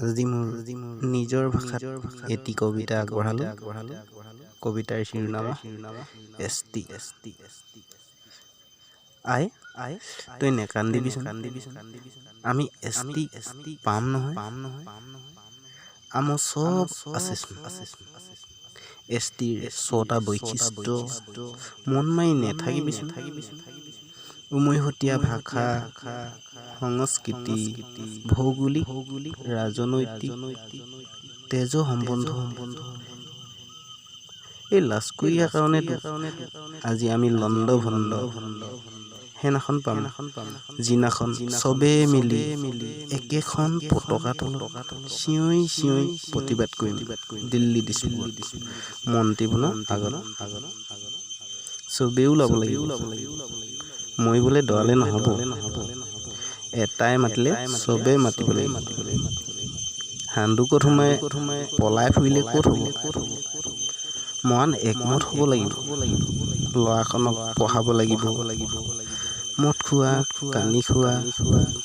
আজি মোৰ নিজৰ ভাষাত এটি কবিতা আগবঢ়ালো। কবিতাৰ শিৰোনামা এছটি। আই তই নেকান্দিবিচোন, আমি এছটি পাম নহয়। আমাৰ চব আছেচোন। এছটিৰ 6টা বৈশিষ্ট্য মন মাৰি নেথাকিবিচোন। উমৈহতীয়া ভাষা, সংস্কৃতি, ভৌগোলিক, ৰাজনৈতিক, তেজ সম্বন্ধ। এই লাজকুৰীয়া কাৰণেতো আজি আমি লণ্ড ভণ্ড সেইনাখন পাম, যিনাখন চবেই মিলি একেখন পতাকা তলত চিঞৰি চিঞৰি প্ৰতিবাদ কৰিম দিল্লী দিছপুৰত, মন্ত্ৰীভৱনৰ আগত। চবেই ওলাব লাগিব, মৰিবলৈ দৰালে নহ'ব। এটাই মাতিলে চবেই মাতিব লাগিব। হান্দুকত সোমাই পলাই ফুৰিলে ক'ত হ'ব? মৰাণ একমত হ'ব লাগিব। ল'ৰাখনক পঢ়াব লাগিব। মদ খোৱা, কানি খোৱা,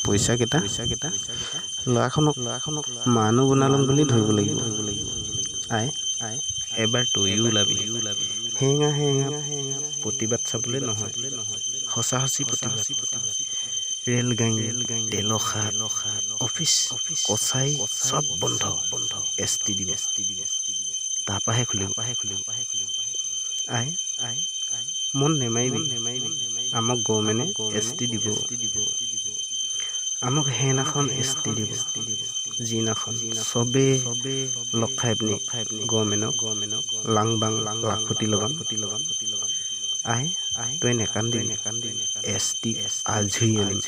পইচা কেইটা ল'ৰাখনক মানুহ বনালম বুলি ধৰিব লাগিব। আই এবাৰ তইও ওলাবি, হেঙা প্ৰতিবাদ চাবলৈ নহয়, সঁচা সঁচি প্ৰতিবাদ। ৰেলগাড়ী, তেলখাট, অফিচ কছাৰী চব বন্ধ। এছটি দিব, তাৰপৰাহে খুলিব। আই মন নেমাৰিবি, আমাক গভৰ্ণমেণ্টে এছটি দিব। আমাক সেইনাখন এছটি দিব, যিনাখন চবেই লগ খাই পিনি গভৰ্ণমেণ্টক লাং বাং লাখুটি লগাম। আই তই নেকান্দিবি, এছটি আজৰি আনিম।